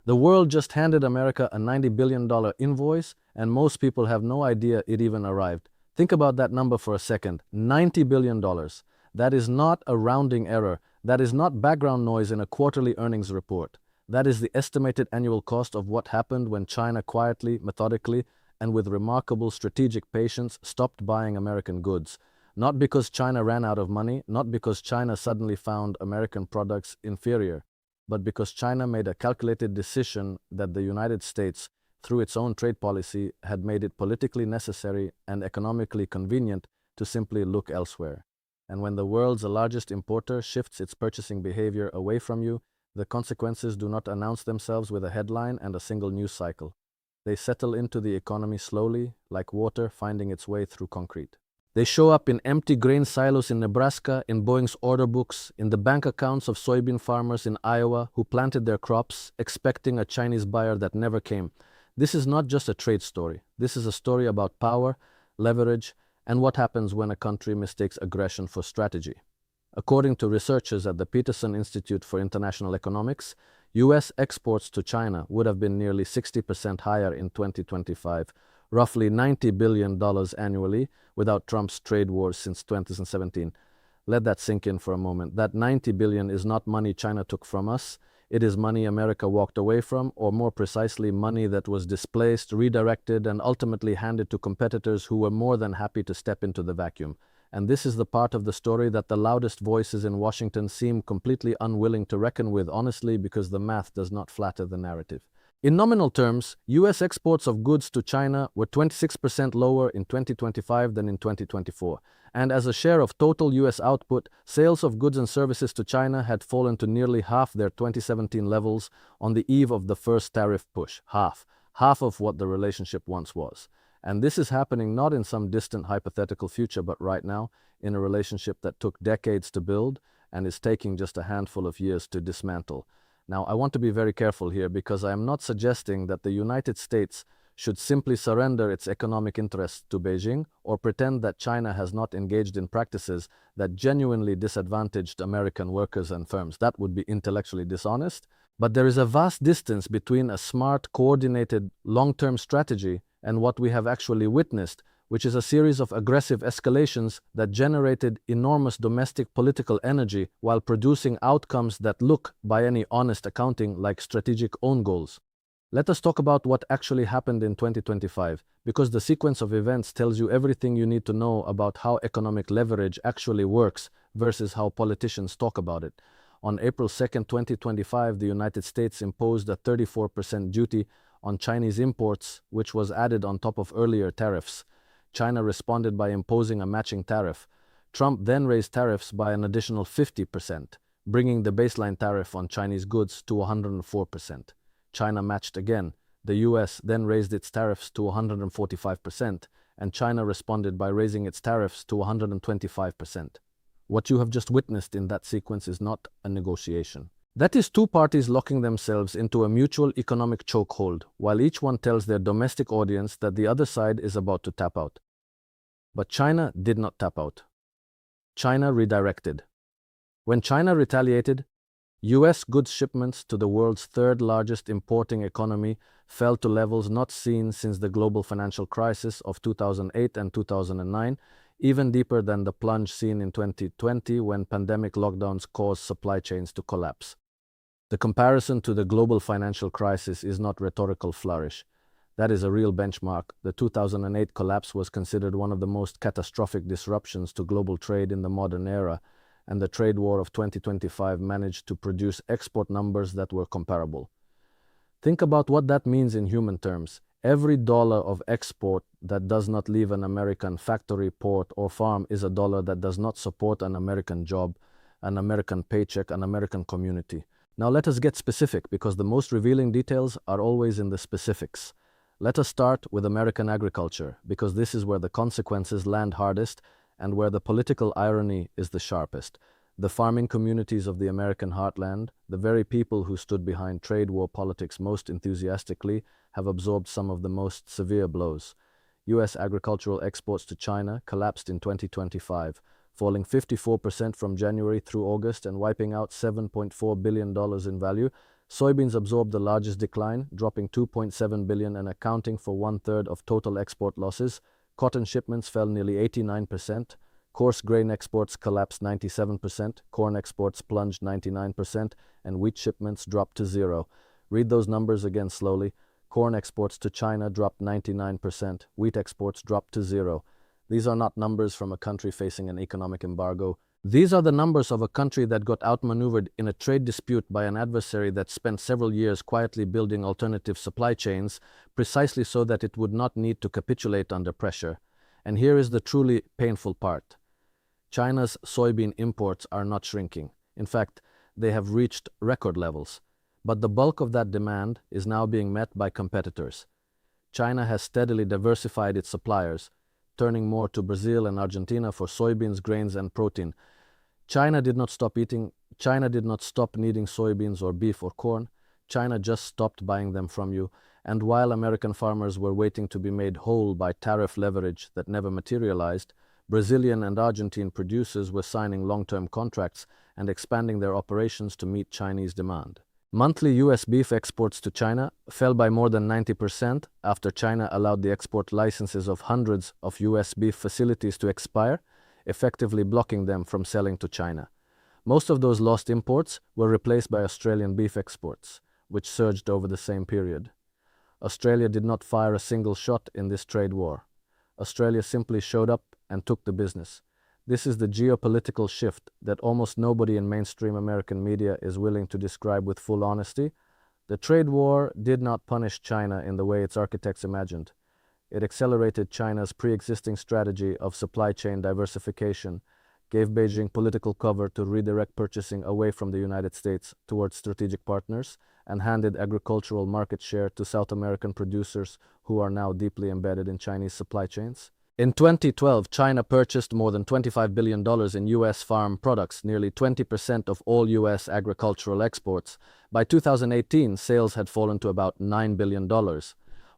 The world just handed America a $90 billion invoice, and most people have no idea it even arrived. Think about that number for a second. $90 billion. That is not a rounding error. That is not background noise in a quarterly earnings report. That is the estimated annual cost of what happened when China quietly, methodically, and with remarkable strategic patience stopped buying American goods. Not because China ran out of money, not because China suddenly found American products inferior, but because China made a calculated decision that the United States, through its own trade policy, had made it politically necessary and economically convenient to simply look elsewhere. And when the world's largest importer shifts its purchasing behavior away from you, the consequences do not announce themselves with a headline and a single news cycle. They settle into the economy slowly, like water finding its way through concrete. They show up in empty grain silos in Nebraska, in Boeing's order books, in the bank accounts of soybean farmers in Iowa who planted their crops, expecting a Chinese buyer that never came. This is not just a trade story. This is a story about power, leverage, and what happens when a country mistakes aggression for strategy. According to researchers at the Peterson Institute for International Economics, U.S. exports to China would have been nearly 60% higher in 2025, roughly $90 billion annually, without Trump's trade wars since 2017. Let that sink in for a moment. That $90 billion is not money China took from us. It is money America walked away from, or more precisely, money that was displaced, redirected, and ultimately handed to competitors who were more than happy to step into the vacuum. And this is the part of the story that the loudest voices in Washington seem completely unwilling to reckon with, honestly, because the math does not flatter the narrative. In nominal terms, U.S. exports of goods to China were 26% lower in 2025 than in 2024. And as a share of total U.S. output, sales of goods and services to China had fallen to nearly half their 2017 levels on the eve of the first tariff push. Half of what the relationship once was. And this is happening not in some distant hypothetical future, but right now, in a relationship that took decades to build and is taking just a handful of years to dismantle. Now, I want to be very careful here because I am not suggesting that the United States should simply surrender its economic interests to Beijing or pretend that China has not engaged in practices that genuinely disadvantaged American workers and firms. That would be intellectually dishonest. But there is a vast distance between a smart, coordinated, long-term strategy and what we have actually witnessed, which is a series of aggressive escalations that generated enormous domestic political energy while producing outcomes that look, by any honest accounting, like strategic own goals. Let us talk about what actually happened in 2025, because the sequence of events tells you everything you need to know about how economic leverage actually works versus how politicians talk about it. On April 2, 2025, the United States imposed a 34% duty on Chinese imports, which was added on top of earlier tariffs. China responded by imposing a matching tariff. Trump then raised tariffs by an additional 50%, bringing the baseline tariff on Chinese goods to 104%. China matched again. The US then raised its tariffs to 145%, and China responded by raising its tariffs to 125%. What you have just witnessed in that sequence is not a negotiation. That is two parties locking themselves into a mutual economic chokehold, while each one tells their domestic audience that the other side is about to tap out. But China did not tap out. China redirected. When China retaliated, U.S. goods shipments to the world's third largest importing economy fell to levels not seen since the global financial crisis of 2008 and 2009, even deeper than the plunge seen in 2020 when pandemic lockdowns caused supply chains to collapse. The comparison to the global financial crisis is not rhetorical flourish. That is a real benchmark. The 2008 collapse was considered one of the most catastrophic disruptions to global trade in the modern era, and the trade war of 2025 managed to produce export numbers that were comparable. Think about what that means in human terms. Every dollar of export that does not leave an American factory, port, or farm is a dollar that does not support an American job, an American paycheck, an American community. Now let us get specific, because the most revealing details are always in the specifics. Let us start with American agriculture, because this is where the consequences land hardest and where the political irony is the sharpest. The farming communities of the American heartland, the very people who stood behind trade war politics most enthusiastically, have absorbed some of the most severe blows. U.S. agricultural exports to China collapsed in 2025, falling 54% from January through August and wiping out $7.4 billion in value. Soybeans absorbed the largest decline, dropping 2.7 billion and accounting for one-third of total export losses. Cotton shipments fell nearly 89%. Coarse grain exports collapsed 97%, corn exports plunged 99%, and wheat shipments dropped to zero. Read those numbers again slowly. Corn exports to China dropped 99%, wheat exports dropped to zero. These are not numbers from a country facing an economic embargo. These are the numbers of a country that got outmaneuvered in a trade dispute by an adversary that spent several years quietly building alternative supply chains, precisely so that it would not need to capitulate under pressure. And here is the truly painful part. China's soybean imports are not shrinking. In fact, they have reached record levels. But the bulk of that demand is now being met by competitors. China has steadily diversified its suppliers, turning more to Brazil and Argentina for soybeans, grains, and protein. China did not stop needing soybeans or beef or corn. China just stopped buying them from you. And while American farmers were waiting to be made whole by tariff leverage that never materialized, Brazilian and Argentine producers were signing long-term contracts and expanding their operations to meet Chinese demand. Monthly U.S. beef exports to China fell by more than 90% after China allowed the export licenses of hundreds of U.S. beef facilities to expire, effectively blocking them from selling to China. Most of those lost imports were replaced by Australian beef exports, which surged over the same period. Australia did not fire a single shot in this trade war. Australia simply showed up and took the business. This is the geopolitical shift that almost nobody in mainstream American media is willing to describe with full honesty. The trade war did not punish China in the way its architects imagined. It accelerated China's pre-existing strategy of supply chain diversification, gave Beijing political cover to redirect purchasing away from the United States towards strategic partners, and handed agricultural market share to South American producers who are now deeply embedded in Chinese supply chains. In 2012, China purchased more than $25 billion in U.S. farm products, nearly 20% of all U.S. agricultural exports. By 2018, sales had fallen to about $9 billion.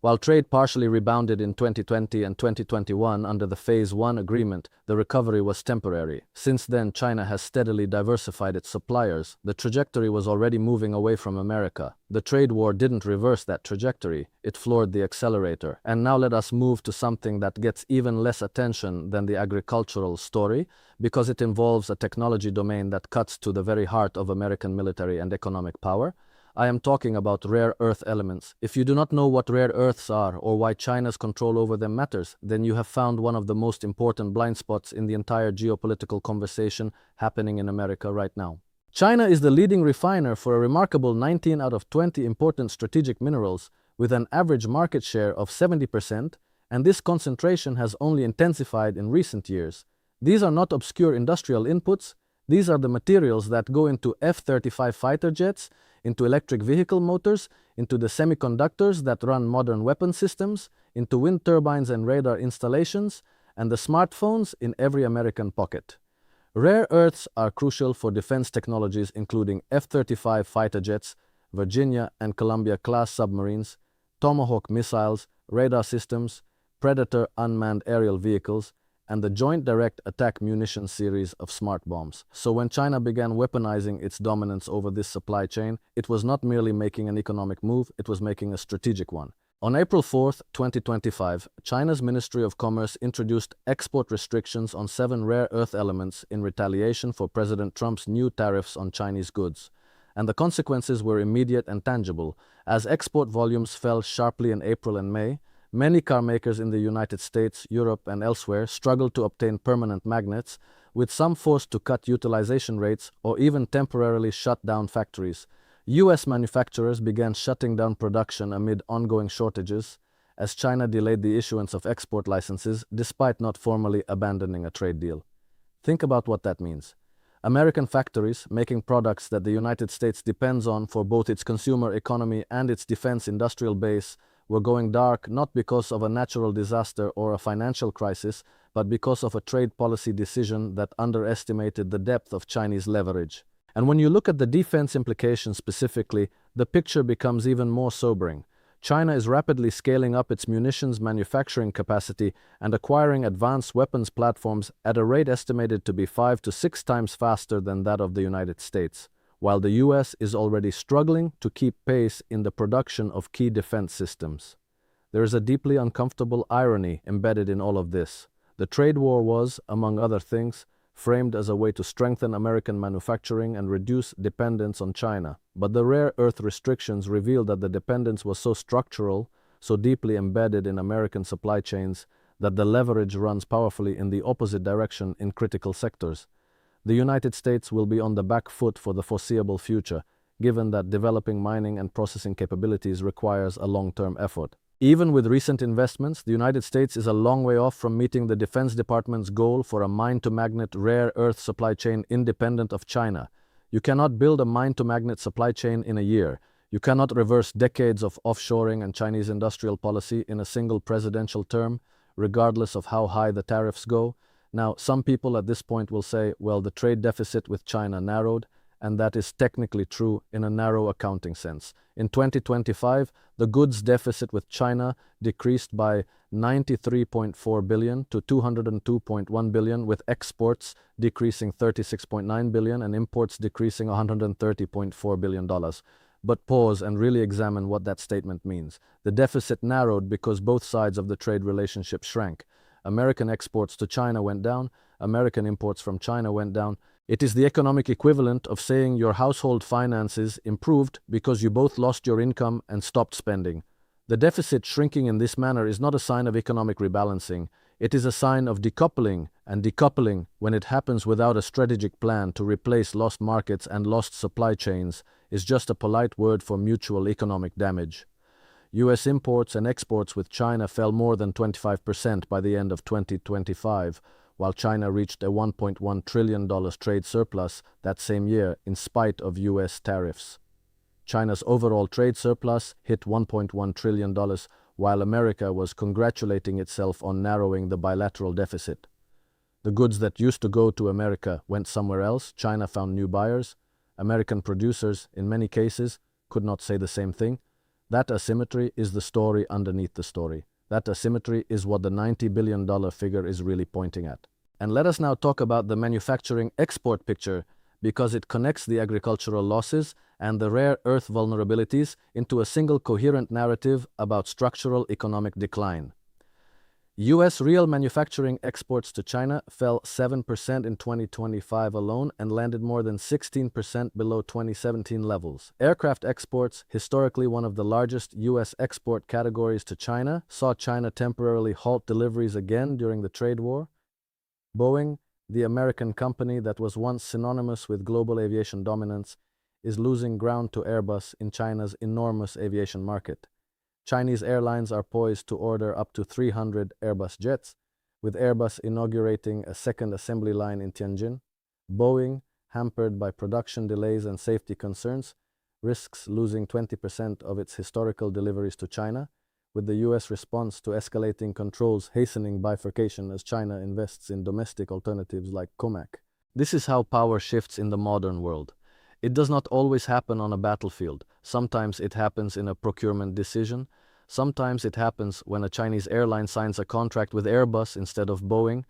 While trade partially rebounded in 2020 and 2021 under the Phase 1 agreement, the recovery was temporary. Since then, China has steadily diversified its suppliers. The trajectory was already moving away from America. The trade war didn't reverse that trajectory. It floored the accelerator. And now let us move to something that gets even less attention than the agricultural story, because it involves a technology domain that cuts to the very heart of American military and economic power. I am talking about rare earth elements. If you do not know what rare earths are or why China's control over them matters, then you have found one of the most important blind spots in the entire geopolitical conversation happening in America right now. China is the leading refiner for a remarkable 19 out of 20 important strategic minerals, with an average market share of 70%, and this concentration has only intensified in recent years. These are not obscure industrial inputs. These are the materials that go into F-35 fighter jets, into electric vehicle motors, into the semiconductors that run modern weapon systems, into wind turbines and radar installations, and the smartphones in every American pocket. Rare earths are crucial for defense technologies including F-35 fighter jets, Virginia and Columbia-class submarines, Tomahawk missiles, radar systems, Predator unmanned aerial vehicles, and the Joint Direct Attack Munition series of smart bombs. So when China began weaponizing its dominance over this supply chain, it was not merely making an economic move, it was making a strategic one. On April 4, 2025, China's Ministry of Commerce introduced export restrictions on 7 rare earth elements in retaliation for President Trump's new tariffs on Chinese goods. And the consequences were immediate and tangible. As export volumes fell sharply in April and May, many car makers in the United States, Europe, and elsewhere struggled to obtain permanent magnets, with some forced to cut utilization rates or even temporarily shut down factories. U.S. manufacturers began shutting down production amid ongoing shortages, as China delayed the issuance of export licenses despite not formally abandoning a trade deal. Think about what that means. American factories, making products that the United States depends on for both its consumer economy and its defense industrial base, were going dark not because of a natural disaster or a financial crisis, but because of a trade policy decision that underestimated the depth of Chinese leverage. And when you look at the defense implications specifically, the picture becomes even more sobering. China is rapidly scaling up its munitions manufacturing capacity and acquiring advanced weapons platforms at a rate estimated to be 5 to 6 times faster than that of the United States. while the US is already struggling to keep pace in the production of key defense systems. There is a deeply uncomfortable irony embedded in all of this. The trade war was, among other things, framed as a way to strengthen American manufacturing and reduce dependence on China. But the rare earth restrictions revealed that the dependence was so structural, so deeply embedded in American supply chains, that the leverage runs powerfully in the opposite direction in critical sectors. The United States will be on the back foot for the foreseeable future, given that developing mining and processing capabilities requires a long-term effort. Even with recent investments, the United States is a long way off from meeting the Defense Department's goal for a mine-to-magnet rare earth supply chain independent of China. You cannot build a mine-to-magnet supply chain in a year. You cannot reverse decades of offshoring and Chinese industrial policy in a single presidential term, regardless of how high the tariffs go. Now, some people at this point will say, well, the trade deficit with China narrowed, and that is technically true in a narrow accounting sense. In 2025, the goods deficit with China decreased by 93.4 billion to 202.1 billion, with exports decreasing 36.9 billion and imports decreasing $130.4 billion. But pause and really examine what that statement means. The deficit narrowed because both sides of the trade relationship shrank. American exports to China went down, American imports from China went down. It is the economic equivalent of saying your household finances improved because you both lost your income and stopped spending. The deficit shrinking in this manner is not a sign of economic rebalancing. It is a sign of decoupling, and decoupling, when it happens without a strategic plan to replace lost markets and lost supply chains, is just a polite word for mutual economic damage. US imports and exports with China fell more than 25% by the end of 2025, while China reached a $1.1 trillion trade surplus that same year in spite of US tariffs. China's overall trade surplus hit $1.1 trillion, while America was congratulating itself on narrowing the bilateral deficit. The goods that used to go to America went somewhere else. China found new buyers. American producers, in many cases, could not say the same thing. That asymmetry is the story underneath the story. That asymmetry is what the $90 billion figure is really pointing at. And let us now talk about the manufacturing export picture, because it connects the agricultural losses and the rare earth vulnerabilities into a single coherent narrative about structural economic decline. US real manufacturing exports to China fell 7% in 2025 alone and landed more than 16% below 2017 levels. Aircraft exports, historically one of the largest US export categories to China, saw China temporarily halt deliveries again during the trade war. Boeing, the American company that was once synonymous with global aviation dominance, is losing ground to Airbus in China's enormous aviation market. Chinese airlines are poised to order up to 300 Airbus jets, with Airbus inaugurating a second assembly line in Tianjin. Boeing, hampered by production delays and safety concerns, risks losing 20% of its historical deliveries to China, with the US response to escalating controls hastening bifurcation as China invests in domestic alternatives like COMAC. This is how power shifts in the modern world. It does not always happen on a battlefield. Sometimes it happens in a procurement decision. Sometimes it happens when a Chinese airline signs a contract with Airbus instead of Boeing.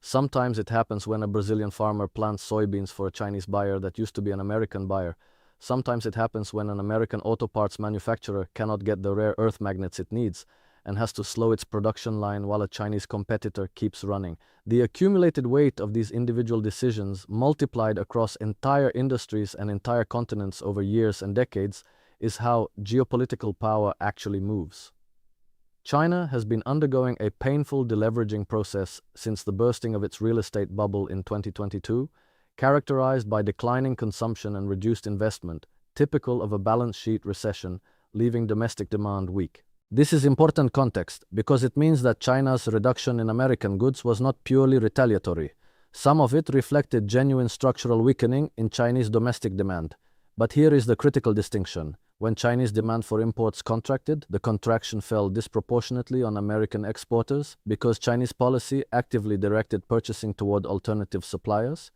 Sometimes it happens when a Brazilian farmer plants soybeans for a Chinese buyer that used to be an American buyer. Sometimes it happens when an American auto parts manufacturer cannot get the rare earth magnets it needs and has to slow its production line while a Chinese competitor keeps running. The accumulated weight of these individual decisions, multiplied across entire industries and entire continents over years and decades, is how geopolitical power actually moves. China has been undergoing a painful deleveraging process since the bursting of its real estate bubble in 2022, characterized by declining consumption and reduced investment, typical of a balance sheet recession, leaving domestic demand weak. This is important context because it means that China's reduction in American goods was not purely retaliatory. Some of it reflected genuine structural weakening in Chinese domestic demand. But here is the critical distinction. When Chinese demand for imports contracted, the contraction fell disproportionately on American exporters because Chinese policy actively directed purchasing toward alternative suppliers.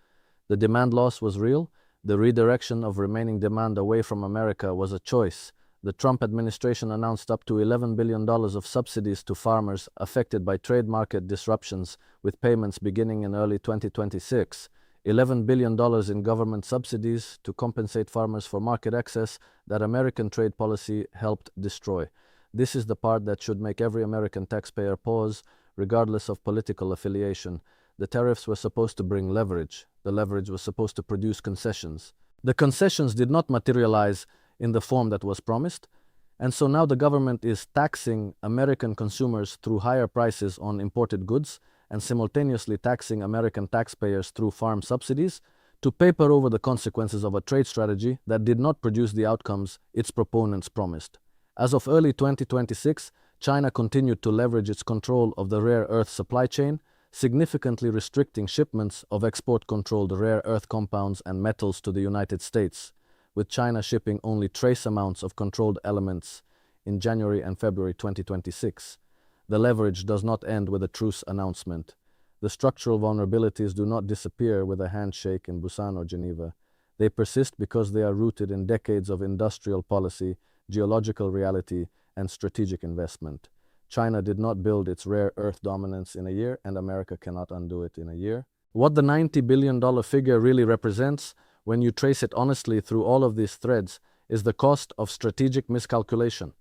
The demand loss was real. The redirection of remaining demand away from America was a choice. The Trump administration announced up to $11 billion of subsidies to farmers affected by trade market disruptions, with payments beginning in early 2026. $11 billion in government subsidies to compensate farmers for market access that American trade policy helped destroy. This is the part that should make every American taxpayer pause, regardless of political affiliation. The tariffs were supposed to bring leverage. The leverage was supposed to produce concessions. The concessions did not materialize in the form that was promised, and so now the government is taxing American consumers through higher prices on imported goods and simultaneously taxing American taxpayers through farm subsidies to paper over the consequences of a trade strategy that did not produce the outcomes its proponents promised. As of early 2026, China continued to leverage its control of the rare earth supply chain, significantly restricting shipments of export-controlled rare earth compounds and metals to the United States, with China shipping only trace amounts of controlled elements in January and February 2026. The leverage does not end with a truce announcement. The structural vulnerabilities do not disappear with a handshake in Busan or Geneva. They persist because they are rooted in decades of industrial policy, geological reality, and strategic investment. China did not build its rare earth dominance in a year, and America cannot undo it in a year. What the $90 billion figure really represents, when you trace it honestly through all of these threads, is the cost of strategic miscalculation.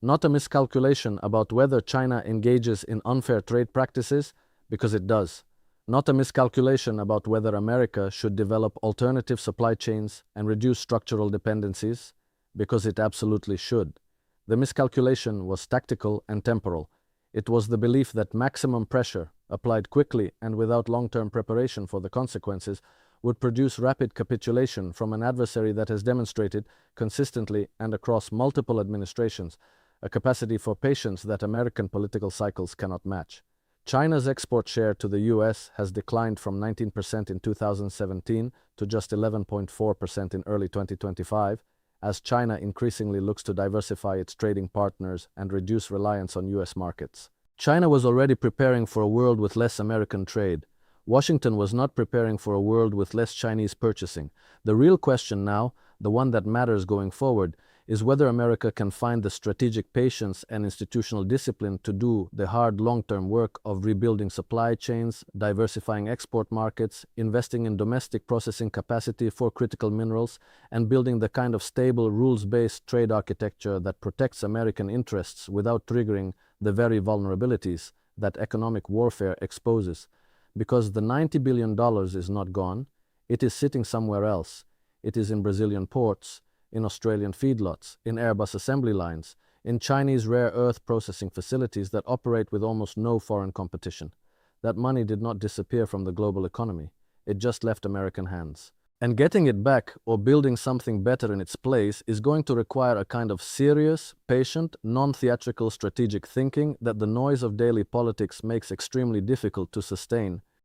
Not a miscalculation about whether China engages in unfair trade practices, because it does. Not a miscalculation about whether America should develop alternative supply chains and reduce structural dependencies, because it absolutely should. The miscalculation was tactical and temporal. It was the belief that maximum pressure, applied quickly and without long-term preparation for the consequences, would produce rapid capitulation from an adversary that has demonstrated, consistently and across multiple administrations, a capacity for patience that American political cycles cannot match. China's export share to the US has declined from 19% in 2017 to just 11.4% in early 2025, as China increasingly looks to diversify its trading partners and reduce reliance on US markets. China was already preparing for a world with less American trade. Washington was not preparing for a world with less Chinese purchasing. The real question now, the one that matters going forward, is whether America can find the strategic patience and institutional discipline to do the hard long-term work of rebuilding supply chains, diversifying export markets, investing in domestic processing capacity for critical minerals, and building the kind of stable, rules-based trade architecture that protects American interests without triggering the very vulnerabilities that economic warfare exposes. Because the $90 billion is not gone, it is sitting somewhere else. It is in Brazilian ports, in Australian feedlots, in Airbus assembly lines, in Chinese rare earth processing facilities that operate with almost no foreign competition. That money did not disappear from the global economy. It just left American hands. And getting it back, or building something better in its place, is going to require a kind of serious, patient, non-theatrical strategic thinking that the noise of daily politics makes extremely difficult to sustain